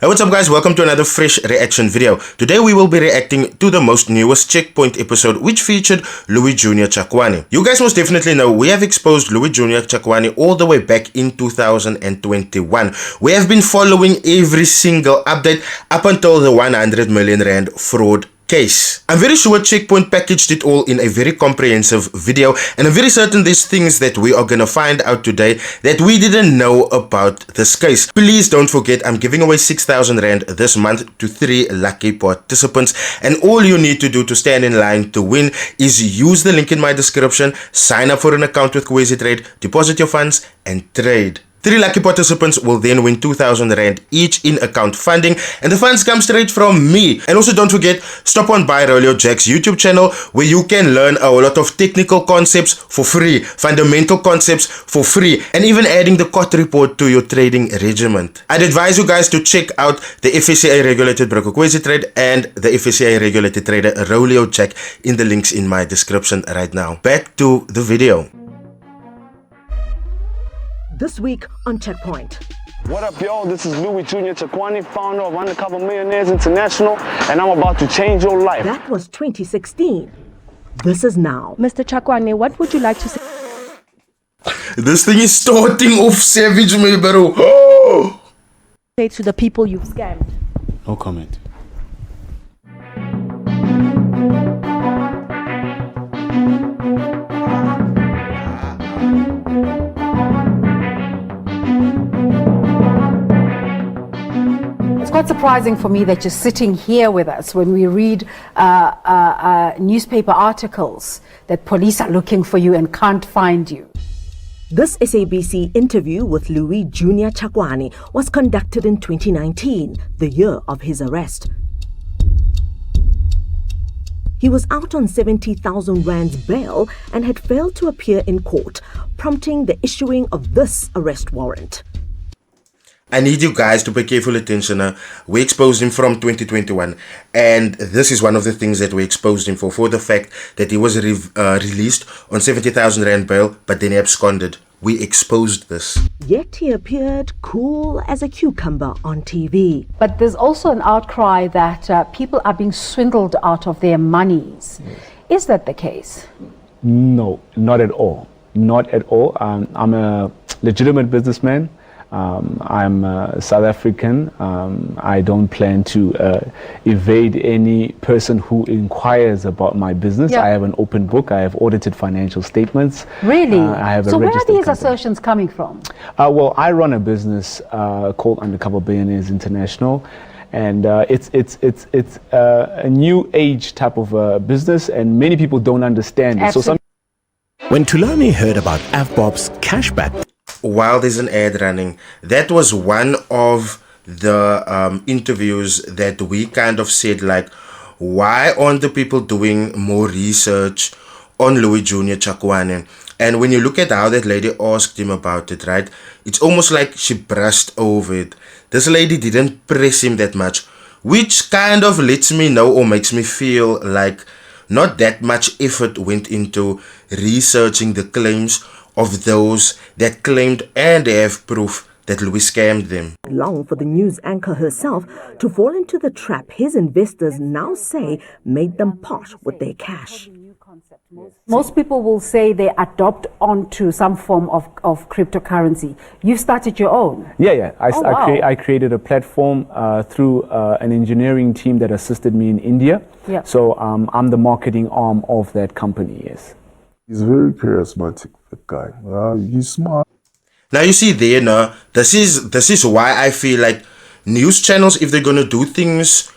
Hey, what's up guys, welcome to another fresh reaction video. Today we will be reacting to the most newest Checkpoint episode which featured Louis Jr. Tshakoane. You guys most definitely know we have exposed Louis Jr. Tshakoane all the way back in 2021. We have been following every single update up until the 100 million rand fraud case. I'm very sure Checkpoint packaged it all in a very comprehensive video, and I'm very certain there's things that we are gonna find out today that we didn't know about this case. Please don't forget, I'm giving away 6,000 rand this month to 3 lucky participants, and all you need to do to stand in line to win is use the link in my description, sign up for an account with Trade, deposit your funds and trade. 3 lucky participants will then win 2,000 rand each in account funding, and the funds come straight from me. And also don't forget, stop on by Rolio Jack's YouTube channel where you can learn a lot of technical concepts for free, fundamental concepts for free, and even adding the COT report to your trading regiment. I'd advise you guys to check out the FSCA regulated broker Trade and the FSCA regulated trader Rolio Jack in the links in my description right now. Back to the video. This week on Checkpoint. What up, y'all? This is Louis Jr. Tshakoane, founder of Undercover Millionaires International, and I'm about to change your life. That was 2016. This is now. Mr. Tshakoane, what would you like to say? This thing is starting off savage, me bro. Oh! Say to the people you've scammed. No comment. It's quite surprising for me that you're sitting here with us when we read newspaper articles that police are looking for you and can't find you. This SABC interview with Louis Jr. Tshakoane was conducted in 2019, the year of his arrest. He was out on 70,000 rands bail and had failed to appear in court, prompting the issuing of this arrest warrant. I need you guys to pay careful attention. We exposed him from 2021, and this is one of the things that we exposed him for the fact that he was released on 70,000 rand bail, but then he absconded. We exposed this. Yet he appeared cool as a cucumber on TV. But there's also an outcry that people are being swindled out of their monies. Is that the case? No, not at all. Not at all. I'm a legitimate businessman. I'm South African. I don't plan to evade any person who inquires about my business. Yeah. I have an open book. I have audited financial statements. Really? I have so where are these company. assertions coming from? Well, I run a business called Undercover Millionaires International, and it's a new age type of business, and many people don't understand it. So when Tulani heard about AVBOB's cashback, while there's an ad running, that was one of the interviews that we kind of said, like, why aren't the people doing more research on Louis Jr. Tshakoane? And when you look at how that lady asked him about it, right, it's almost like she brushed over it. This lady didn't press him that much, which kind of lets me know or makes me feel like not that much effort went into researching the claims of those that claimed and have proof that Louis scammed them. Long for the news anchor herself to fall into the trap his investors now say made them part with their cash. Most people will say they adopt onto some form of cryptocurrency. You've started your own. Yeah. Wow. I created a platform through an engineering team that assisted me in India. Yeah. So I'm the marketing arm of that company, yes. He's very charismatic, the guy. He's smart. Now you see there, now this is why I feel like news channels, if they're gonna do things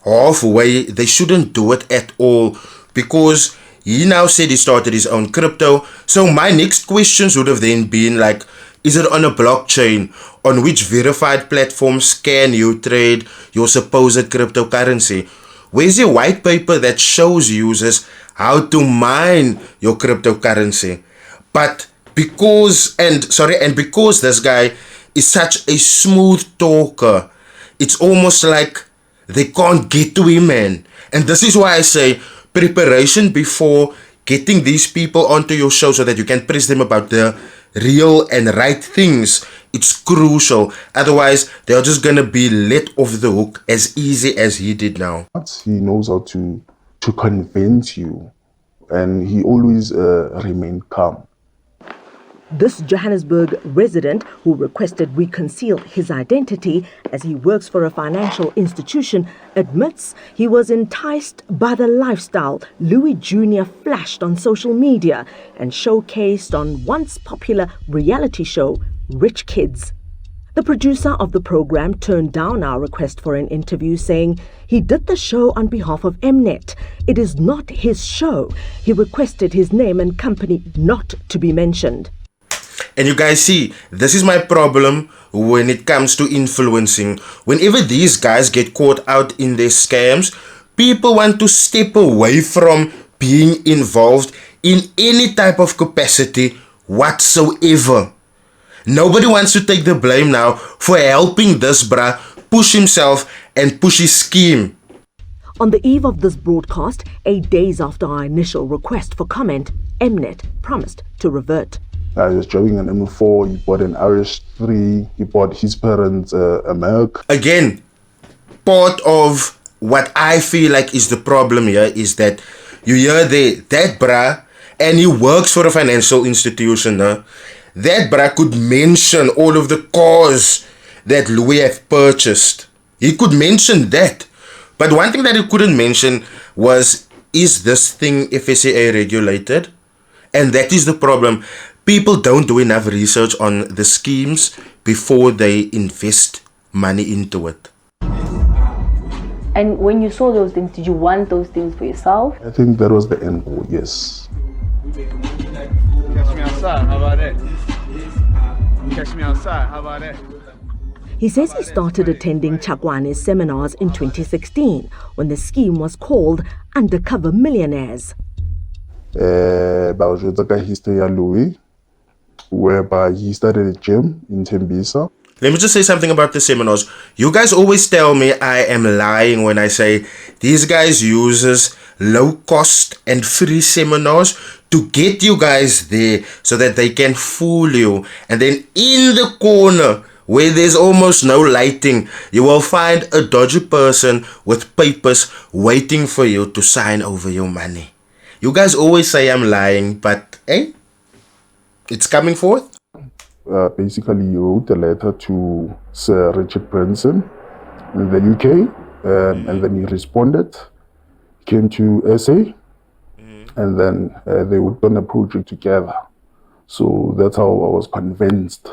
halfway, they shouldn't do it at all, because he now said he started his own crypto. So my next questions would have then been like, is it on a blockchain? On which verified platforms can you trade your supposed cryptocurrency? Where's the white paper that shows users how to mine your cryptocurrency? But because this guy is such a smooth talker, it's almost like they can't get to him, man. And this is why I say preparation before getting these people onto your show so that you can press them about the real and right things It's crucial. Otherwise, they're just gonna be let off the hook as easy as he did now. He knows how to convince you, and he always remained calm. This Johannesburg resident, who requested we conceal his identity as he works for a financial institution, admits he was enticed by the lifestyle Louis Jr. flashed on social media and showcased on once popular reality show Rich Kids. The producer of the program turned down our request for an interview, saying he did the show on behalf of Mnet. It is not his show. He requested his name and company not to be mentioned. And you guys see, this is my problem when it comes to influencing. Whenever these guys get caught out in their scams, people want to step away from being involved in any type of capacity whatsoever. Nobody wants to take the blame now for helping this bruh push himself and push his scheme. On the eve of this broadcast, 8 days after our initial request for comment, Mnet promised to revert. I was driving an M4, he bought an RS3, he bought his parents a Merc. Again, part of what I feel like is the problem here is that you hear that bruh, and he works for a financial institution, that bruh could mention all of the cars that Louis have purchased. He could mention that. But one thing that he couldn't mention was, is this thing FSCA regulated? And that is the problem. People don't do enough research on the schemes before they invest money into it. And when you saw those things, did you want those things for yourself? I think that was the end goal, yes. Catch me outside, how about that? Catch me outside, how about that? He says he started attending Tshakoane'S seminars in 2016 when the scheme was called Undercover Millionaires. About the history of Louis, whereby he started a gym in Tembisa. Let me just say something about the seminars. You guys always tell me I am lying when I say these guys uses low cost and free seminars to get you guys there so that they can fool you. And then in the corner where there's almost no lighting, you will find a dodgy person with papers waiting for you to sign over your money. You guys always say I'm lying, but hey, it's coming forth. Basically, he wrote a letter to Sir Richard Branson in the UK, and then he responded, came to SA, and then they worked on a project together. So that's how I was convinced.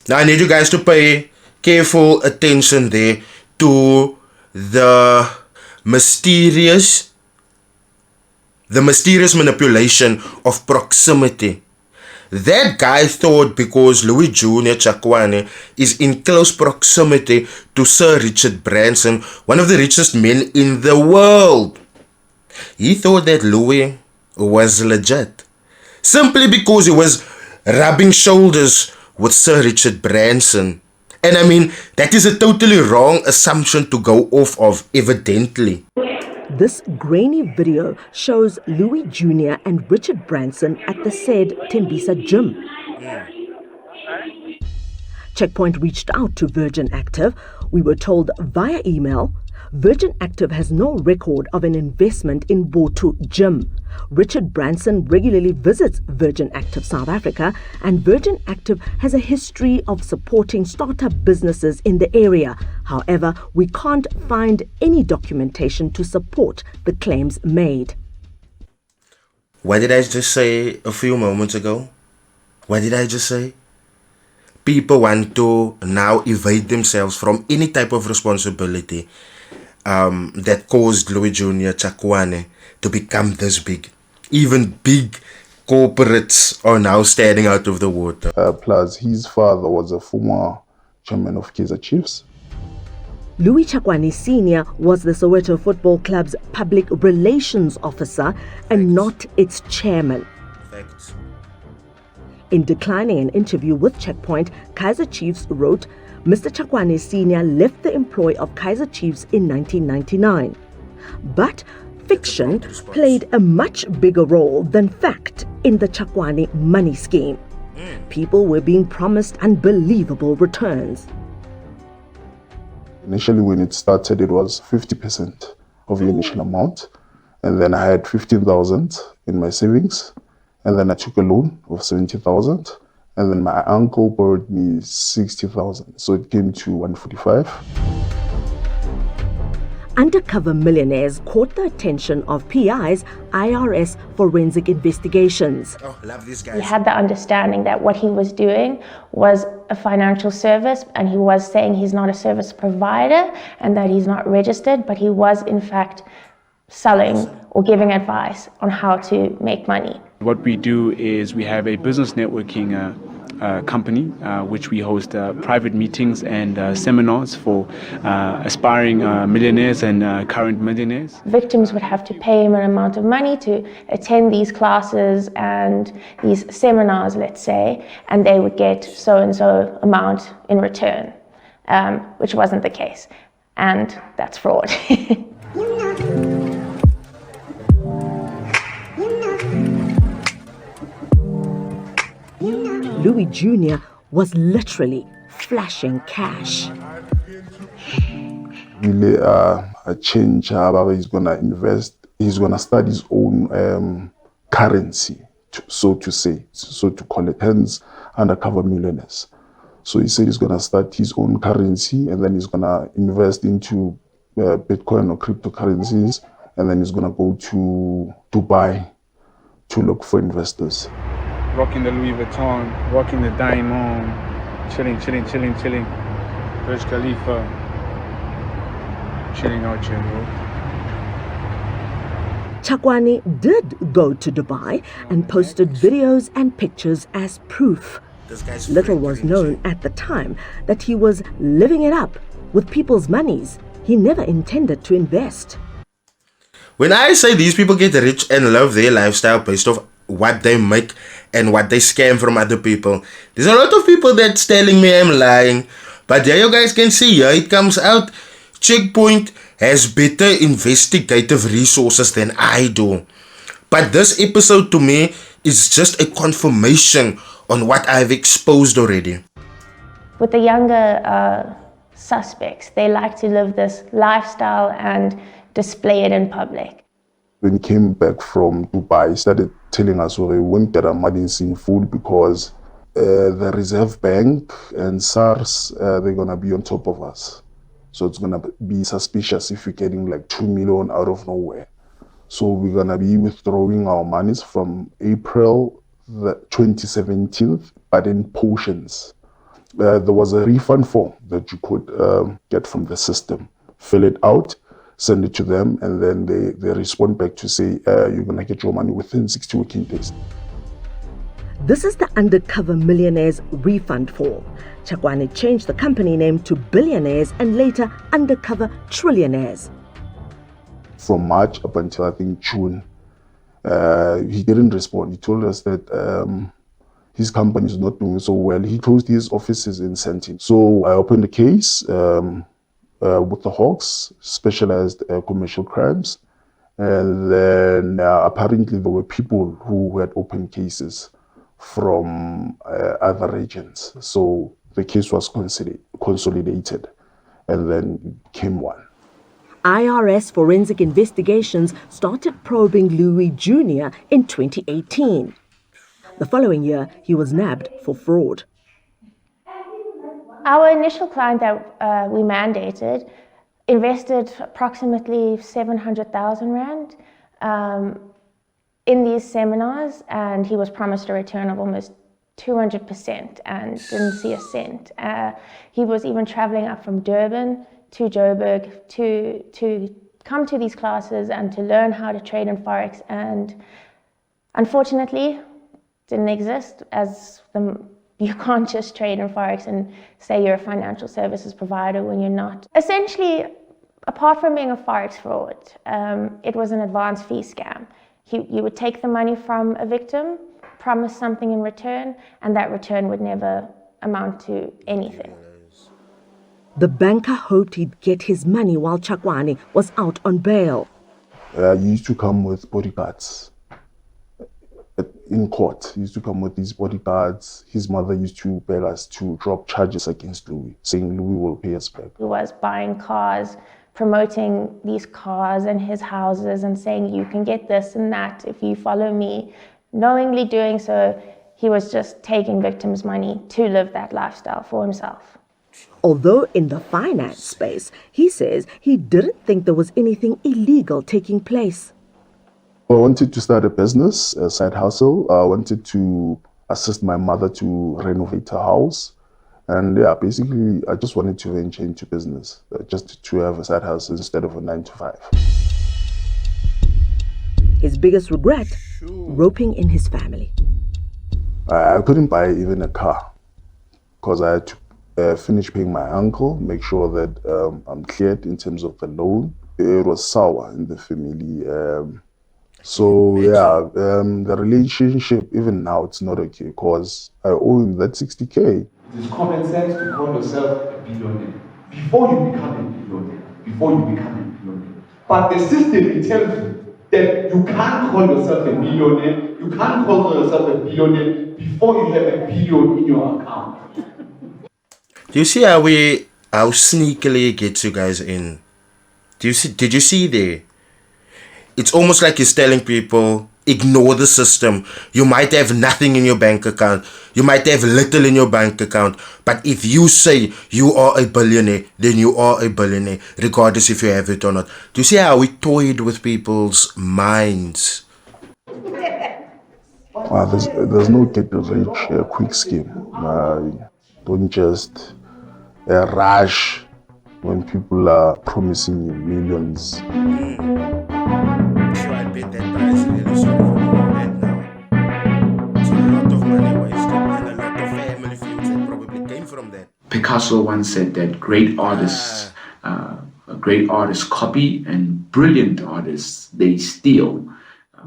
Now I need you guys to pay careful attention there to the mysterious manipulation of proximity. That guy thought because Louis Jr. Tshakoane is in close proximity to Sir Richard Branson, one of the richest men in the world, he thought that Louis was legit. Simply because he was rubbing shoulders with Sir Richard Branson. And I mean, that is a totally wrong assumption to go off of, evidently. This grainy video shows Louis Jr. and Richard Branson at the said Tembisa gym. Checkpoint reached out to Virgin Active. We were told via email, Virgin Active has no record of an investment in Botu Gym. Richard Branson regularly visits Virgin Active South Africa, and Virgin Active has a history of supporting startup businesses in the area. However, we can't find any documentation to support the claims made. What did I just say a few moments ago? What did I just say? People want to now evade themselves from any type of responsibility that caused Louis Jr. Tshakoane to become this big. Even big corporates are now standing out of the water. Plus, his father was a former chairman of Kaizer Chiefs. Louis Tshakoane Sr. was the Soweto Football Club's public relations officer and not its chairman. Facts. In declining an interview with Checkpoint, Kaizer Chiefs wrote, Mr. Tshakoane Sr. left the employ of Kaizer Chiefs in 1999. But fiction played a much bigger role than fact in the Tshakoane money scheme. People were being promised unbelievable returns. Initially, when it started, it was 50% of the initial amount. And then I had 15,000 in my savings. And then I took a loan of 70,000. And then my uncle borrowed me 60,000. So it came to 145. Undercover millionaires caught the attention of PI's IRS forensic investigations. Oh, love these guys. He had the understanding that what he was doing was a financial service, and he was saying he's not a service provider and that he's not registered, but he was in fact selling or giving advice on how to make money. What we do is we have a business networking company, which we host private meetings and seminars for aspiring millionaires and current millionaires. Victims would have to pay him an amount of money to attend these classes and these seminars, let's say, and they would get so-and-so amount in return, which wasn't the case. And that's fraud. Louis Jr. was literally flashing cash. Really a change how he's going to invest. He's going to start his own currency, so to call it, hence undercover millionaires. So he said he's going to start his own currency, and then he's going to invest into Bitcoin or cryptocurrencies, and then he's going to go to Dubai to look for investors. Rocking the Louis Vuitton, rocking the diamond, chilling. Burj Khalifa, chilling out here, bro. Tshakoane did go to Dubai and posted videos and pictures as proof. Little was known at the time that he was living it up with people's monies he never intended to invest. When I say these people get rich and love their lifestyle based off what they make and what they scam from other people, there's a lot of people that's telling me I'm lying. But there you guys can see, here it comes out. Checkpoint has better investigative resources than I do. But this episode to me is just a confirmation on what I've exposed already. With the younger suspects, they like to live this lifestyle and display it in public. When he came back from Dubai, he started telling us we won't get our money in full because the Reserve Bank and SARS, they're going to be on top of us. So it's going to be suspicious if we're getting like 2 million out of nowhere. So we're going to be withdrawing our monies from April the 2017, but in portions. There was a refund form that you could get from the system. Fill it out, send it to them, and then they respond back to say, you're going to get your money within 60 working days. This is the Undercover Millionaires refund form. Tshakoane changed the company name to Billionaires and later Undercover Trillionaires. From March up until I think June, he didn't respond. He told us that his company is not doing so well. He closed his offices in Sandton. So I opened a case with the Hawks, specialized commercial crimes. And then apparently there were people who had opened cases from other regions. So the case was consolidated and then came one. IRS forensic investigations started probing Louis Jr. in 2018. The following year, he was nabbed for fraud. Our initial client that we mandated invested approximately 700,000 Rand in these seminars, and he was promised a return of almost 200% and didn't see a cent. He was even traveling up from Durban to Joburg to come to these classes and to learn how to trade in Forex, and unfortunately didn't exist, as you can't just trade in Forex and say you're a financial services provider when you're not. Essentially, apart from being a Forex fraud, it was an advance fee scam. You would take the money from a victim, promise something in return, and that return would never amount to anything. The banker hoped he'd get his money while Tshakoane was out on bail. He used to come with bodyguards in court. He used to come with these bodyguards. His mother used to beg us to drop charges against Louis, saying Louis will pay us back. He was buying cars, promoting these cars and his houses and saying, you can get this and that if you follow me. Knowingly doing so, he was just taking victims' money to live that lifestyle for himself. Although in the finance space, he says he didn't think there was anything illegal taking place. I wanted to start a business, a side hustle. I wanted to assist my mother to renovate her house. And yeah, basically, I just wanted to venture into business, just to have a side hustle instead of a 9-to-5. His biggest regret, roping in his family. I couldn't buy even a car because I had to finish paying my uncle, make sure that I'm cleared in terms of the loan. It was sour in the family. So yeah, the relationship, even now, it's not okay because I owe him that 60K. It is common sense to call yourself a billionaire before you become a billionaire. But the system tells you that you can't call yourself a millionaire, you can't call yourself a billionaire before you have a billion in your account. Do you see how sneakily it gets you guys in? Did you see there? It's almost like he's telling people, ignore the system. You might have nothing in your bank account. You might have little in your bank account. But if you say you are a billionaire, then you are a billionaire, regardless if you have it or not. Do you see how we toyed with people's minds? There's no get-rich quick scheme. Don't just rush when people are promising you millions. So I bet that price is really sorry for doing that now. It's a lot of money wasted and a lot of family feuds that probably came from that. Picasso once said that great artists copy and brilliant artists, they steal.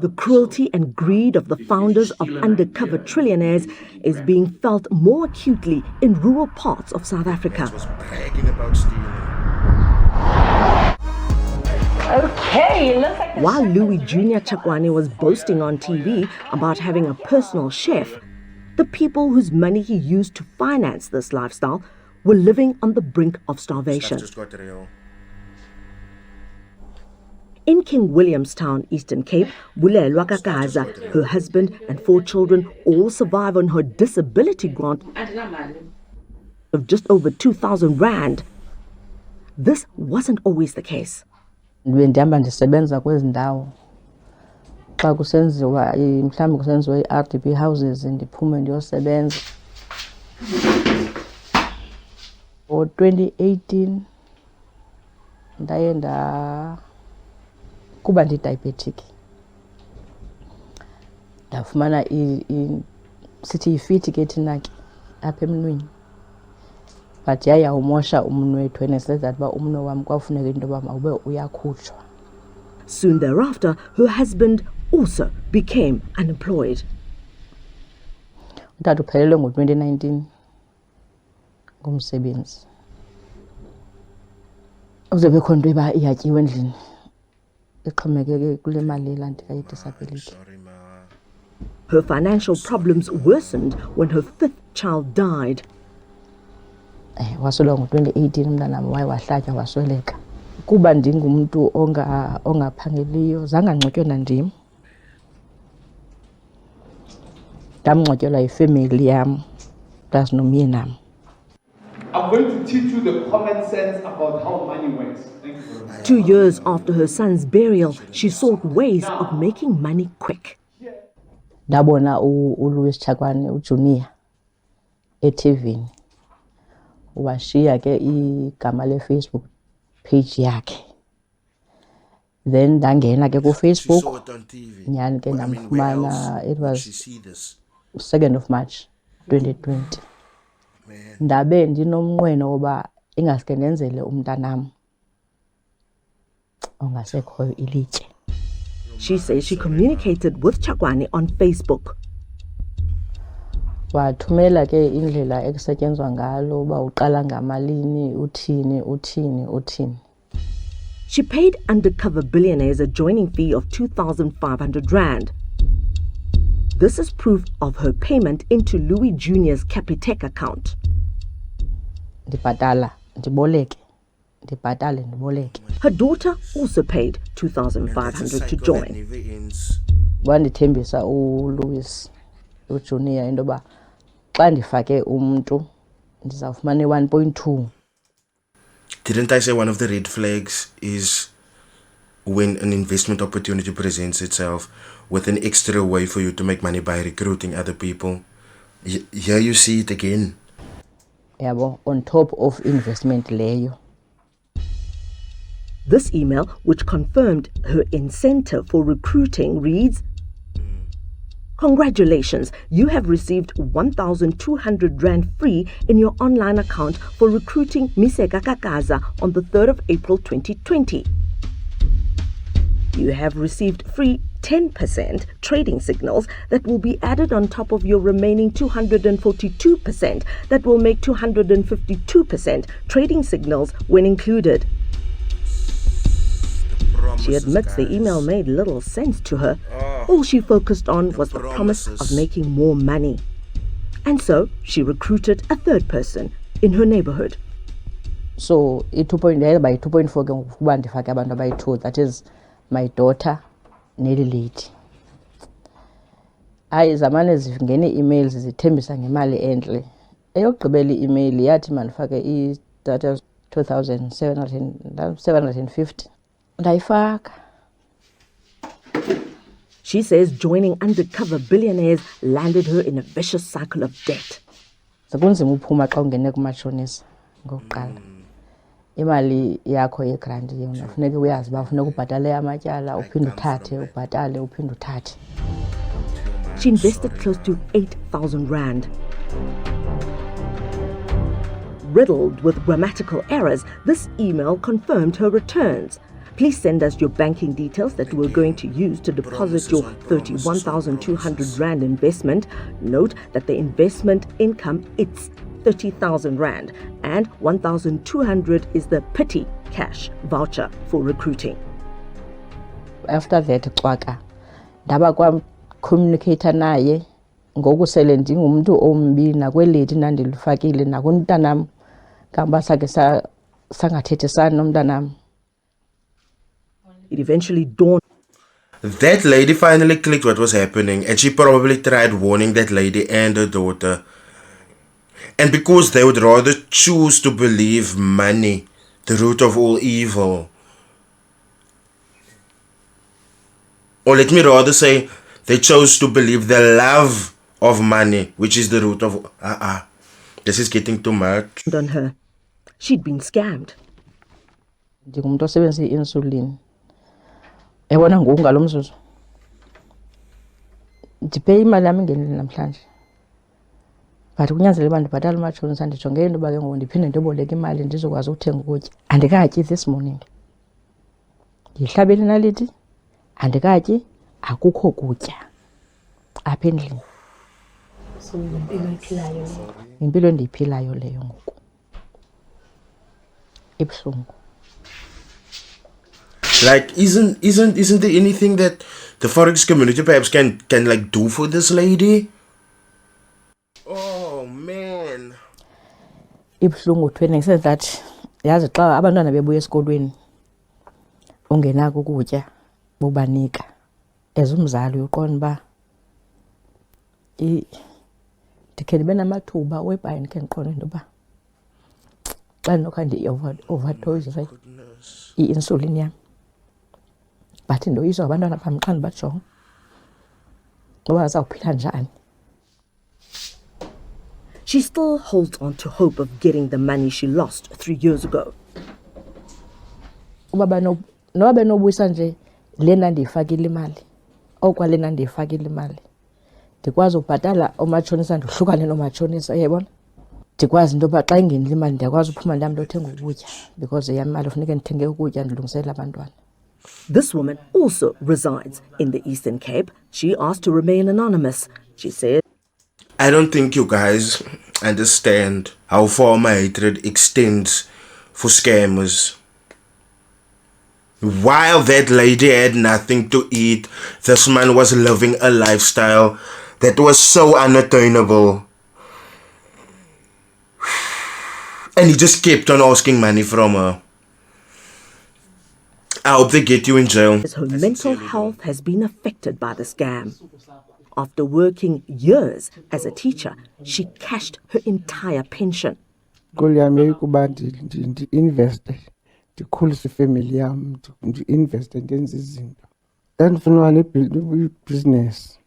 The cruelty and greed of the founders of undercover trillionaires is being felt more acutely in rural parts of South Africa. Was bragging about stealing. Okay, it looks like While Louis Jr. Tshakoane was boasting on TV about having a personal chef, the people whose money he used to finance this lifestyle were living on the brink of starvation. Stuff just got real. In King Williamstown, Eastern Cape, Bulelwa Kakaza, her husband and 4 children all survive on her disability grant of just over 2,000 rand. This wasn't always the case. Ndihamba ndisebenza kwezi ndawo xa kusenziwa mhlawumbe kusenziwa i-RDP houses ndiphume ndiyosebenza. Ngo-2018 ndaye kuba ndi-diabetic ndafumana sithi yifiti ke thina ke apha emnweni, but yayawumosha umnwe wethu enesenza uba umnwe wam kwafuneka into yoba mawube uyakhutshwa. Soon thereafter, her husband also became unemployed. Utata uphelelwe ngo-2019 ngumsebenzi. Uzobe khona into eba iyatyiwe endlini exhomekeke kule mali elandika ye-disability. Her financial problems worsened when her 5th child died. Wasweleka ngo-2018 umntanam waye wahlatywa wasweleka. Kuba ndingumntu ongaphangeliyo zange angcwatywe nandim. Ndamngcwatyelwa yifemeli yam plus nomyenam. I'm going to teach you the common sense about how money works. Thank you very much. 2 years after her son's burial, she sought ways of making money quick. Ndabona uLouis Tshakoane uJunior eTV. Washiya ke igama le-Facebook page yakhe. Then ndangena ke ku-Facebook. Nyani ke ndamfumana, it was 2nd of March 2020. Ndabe ndinomnqweno woba ingaske ndenzele umntanam ongasekhoyo ilitye. She says she communicated with Tshakoane on Facebook. Wathumela ke indlela ekusetyenzwa ngalo uba uqala ngamalini uthini. She paid undercover billionaires a joining fee of 2,500 rand. This is proof of her payment into Louis Jr.'s Capitec account. Ndibhatala, ndiboleke. Ndibhatale, ndiboleke. Her daughter also paid 2,500 to join. Wandithembisa uLouis uJunior into yoba xa ndifake umntu ndizawufumana 1.2. Didn't I say one of the red flags is when an investment opportunity presents itself with an extra way for you to make money by recruiting other people? Here you see it again. Yabo, on top of investment leyo. This email, which confirmed her incentive for recruiting, reads, "Congratulations, you have received 1,200 Rand free in your online account for recruiting Miseka Kakaza on the 3rd of April 2020. You have received free 10% trading signals that will be added on top of your remaining 242% that will make 252% trading signals when included." She admits the email made little sense to her. All she focused on was the promise of making more money. And so she recruited a third person in her neighborhood. So by 2.4 ke ngokuba ndifake abantu abayi-2, that is my daughter neli lady. Hayi zamane zingene emails zithembisa ngemali entle. Eyokugqibela i-email yathi mandifake i-data 2,750. Ndayifaka. She says joining undercover billionaires landed her in a vicious cycle of debt. Sekunzima uphuma xa ungene kumashonisa ngokuqala. Imali yakho yegrant yona funeka uyazi ba funeka ubhatale amatyala uphinde uthathe ubhatale uphinde uthathe. She invested close to 8,000 Rand. Riddled with grammatical errors, this email confirmed her returns. Please send us your banking details that we're going to use to deposit your 31,200 Rand investment. Note that the investment income is 30,000 Rand and 1,200 is the petty cash voucher for recruiting. After that, Xwaka, ndaba kwa communicator naye ngoku sele ndingumntu ombi nakweledi nandilifakile nakumntanam ngamba sake sangathethisani nomntanam. It eventually dawned. That lady finally clicked what was happening, and she probably tried warning that lady and her daughter. And because they would rather choose to believe money, the root of all evil. Or let me rather say, they chose to believe the love of money, which is the root of... This is getting too much. On her. She'd been scammed. Ndingumntu osebenzisa i-insulin. Ebona ngoku ngalo mzuzu. Ndipe imali yami engenile namhlanje. But kunyanzeleke uba ndibhatale umatshonisa ndijonge into yoba ke ngoku ndiphinde ndiboleke imali ndizokwazi ukuthenga ukutya. Andikatyi this morning. Ndiyihlabele inaliti. Andikatyi, akukho kutya apha endlini. So impilo ephilayo leyo. Impilo endiyiphilayo leyo ngoku. Ibuhlungu. Like, isn't there anything that the Forex community perhaps can like do for this lady? Oh man. Ibuhlungu training says that yazi xa abantwana bebuya esikolweni ungenako ukutya bobanika as umzali uqonda ba ndikhe ndibe namathuba webhayi ndikhe ndiqonde into yoba xa ndinokha ndi-overdose i-insulin yam but ndoyiswa abantwana bam xa ndibajonga ngoba bazawuphila njani. She still holds on to hope of getting the money she lost 3 years ago. Noba benobuyisa nje lena ndiyifakile imali okwalena ndiyifakile imali ndikwazi ubhatala oomatshonisa ndihlukane noomatshonisa uyayibona ndikwazi into yoba xa ingenile imali ndiyakwazi uphuma ndihambe ndiyothenga ukutya because yam imali funeka ndithenge ukutya ndilungiselela abantwana. This woman also resides in the Eastern Cape. She asked to remain anonymous. She said, I don't think you guys understand how far my hatred extends for scammers. While that lady had nothing to eat, this man was living a lifestyle that was so unattainable. And he just kept on asking money from her. I hope they get you in jail. Her mental health has been affected by the scam. After working years as a teacher, she cashed her entire pension. Invest, ndikhulise ifamily yam, ndi-invest ndenze izinto. Ndandifuna business.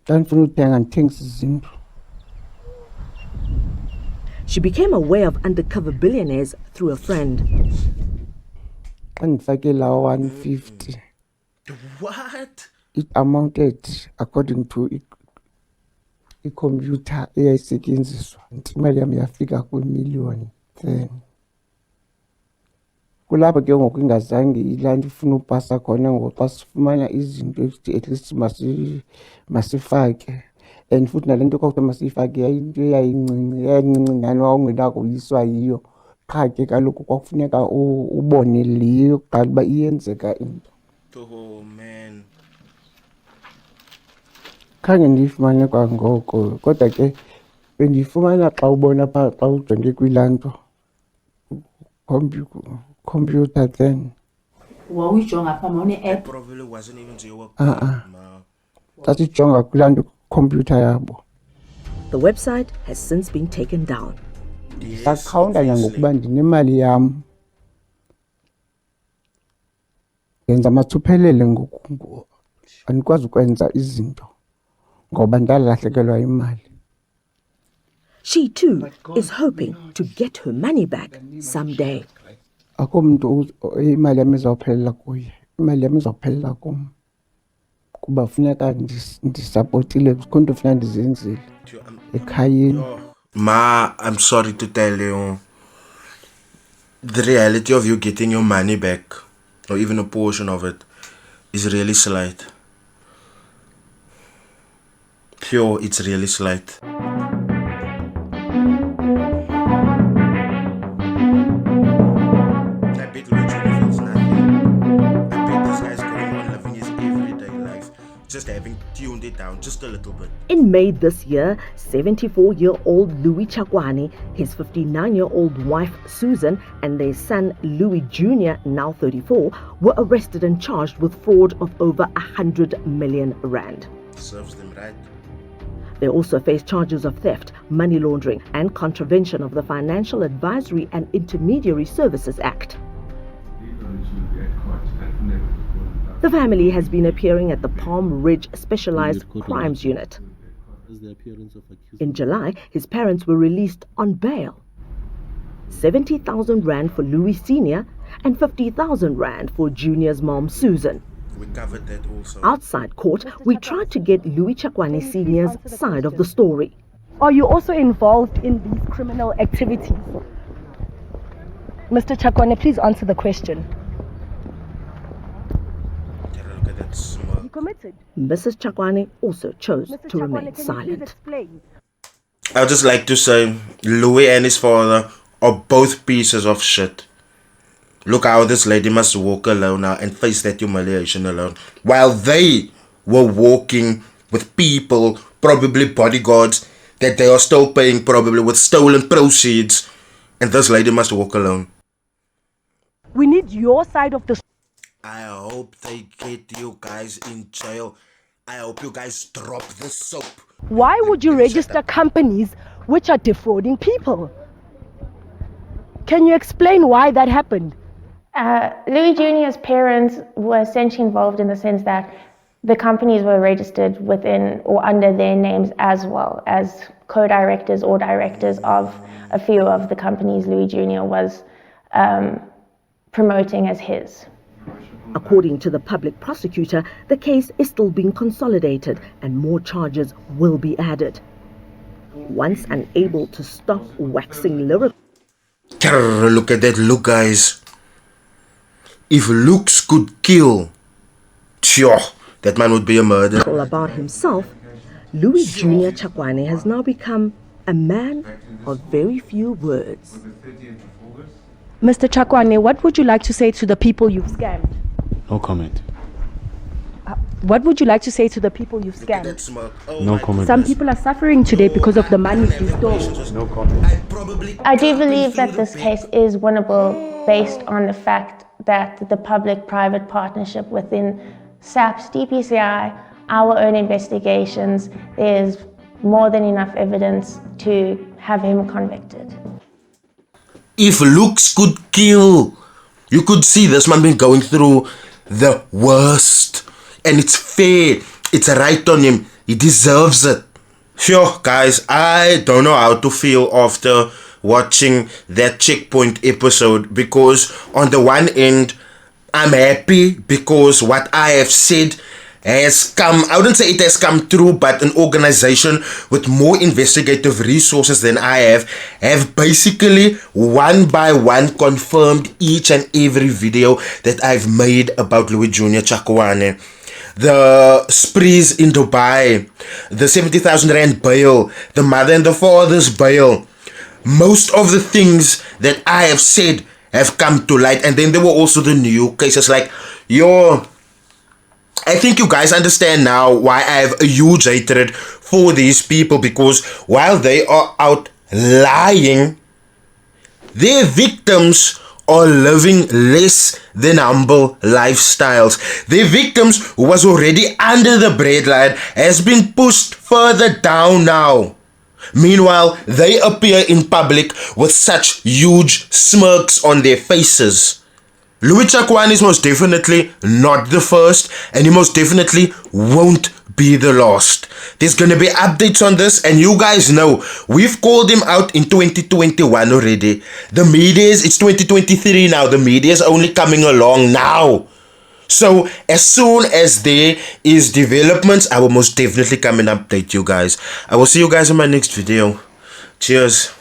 Ndandifuna uthenga ndithengise izinto. She became aware of undercover billionaires through a friend. Xa ndifake la 150. What? It amounted according to i-computer eyayisetyenziswa. Imali yam yafika kwi-1,000,000 then. Kulapho ke ngoku ingazange ilaa nto ifuna upasa khona ngoku xa sifumana izinto at least masifake. And futhi nale nto kwakuthiwa masiyifake yayinto yayincinci nyani wawungenako uyiswa yiyo. Qha ke kaloku kwakufuneka ubone le yokuqala uba iyenzeka into. Oh man. Khange ndiyifumane kwangoko kodwa ke bendiyifumana xa ubona phaa xa ujonge kwilaa nto computer then. Wawuyijonga phaa mawune-app? Probably wasn't even to your work. Xa sijonga kulaa nto computer yabo. The website has since been taken down. Sakhawunta nangokuba ndinemali yam. Yenza mathuphelele ngoku andikwazi ukwenza izinto ngoba ndalahlekelwa imali. She too is hoping to get her money back someday. Akho mntu imali yam izawuphelela kuye. Imali yam izawuphelela kum. Kuba funeka ndisapotile konke funeka ndizenzile ekhayeni. Ma, I'm sorry to tell you, the reality of you getting your money back, or even a portion of it, is really slight. Pure, it's really slight. I bet Louis Jr. feels nothing. I bet this guy's going on living his everyday life, just having tuned it down just a little bit. In May this year, 74-year-old Louis Tshakoane, his 59-year-old wife Susan, and their son Louis Jr., now 34, were arrested and charged with fraud of over 100 million rand. Serves them right. They also face charges of theft, money laundering, and contravention of the Financial Advisory and Intermediary Services Act. The family has been appearing at the Palm Ridge Specialized Crimes Unit. In July, his parents were released on bail. 70,000 rand for Louis Sr. and 50,000 rand for Junior's mom, Susan. We covered that also. Outside court, we tried to get Louis Tshakoane Sr.'s side of the story. Are you also involved in these criminal activities? Mr. Tshakoane, please answer the question. Look at that smoke. You committed. Mrs. Tshakoane also chose to remain silent. I'd just like to say, Louis and his father are both pieces of shit. Look how this lady must walk alone now and face that humiliation alone. While they were walking with people, probably bodyguards, that they are still paying probably with stolen proceeds. And this lady must walk alone. We need your side of the story. I hope they get you guys in jail. I hope you guys drop the soap. Why would you register companies which are defrauding people? Can you explain why that happened? Louis Jr.'s parents were essentially involved in the sense that the companies were registered within or under their names as well as co-directors or directors of a few of the companies Louis Jr. was promoting as his. According to the public prosecutor, the case is still being consolidated and more charges will be added. Once unable to stop waxing lyrical. Look at that look, guys. If looks could kill, sure, that man would be a murderer. All about himself, Louis Jr. Tshakoane has now become a man of very few words. Mr. Tshakoane, what would you like to say to the people you've scammed? No comment. What would you like to say to the people you've scammed? No comment. Some people are suffering today because of the money you stole. No comment. I do believe that this case is winnable based on the fact that the public-private partnership within SAPS, DPCI, our own investigations, there's more than enough evidence to have him convicted. If looks could kill, you could see this man been going through the worst. And it's fair. It's right on him. He deserves it. Sure, guys, I don't know how to feel after watching that Checkpoint episode, because on the one end, I'm happy because what I have said has come, I wouldn't say it has come true, but an organization with more investigative resources than I have basically one by one confirmed each and every video that I've made about Louis Jr. Tshakoane. The sprees in Dubai, the 70,000 rand bail, the mother and the father's bail. Most of the things that I have said have come to light. And then there were also the new cases like, I think you guys understand now why I have a huge hatred for these people, because while they are out lying, their victims are living less than humble lifestyles. Their victims, who was already under the breadline, has been pushed further down now. Meanwhile, they appear in public with such huge smirks on their faces. Louis Tshakoane is most definitely not the first, and he most definitely won't be the last. There's gonna be updates on this, and you guys know we've called him out in 2021 already. The media's, it's 2023 now. The media's only coming along now. So as soon as there is developments, I will most definitely come and update you guys. I will see you guys in my next video. Cheers.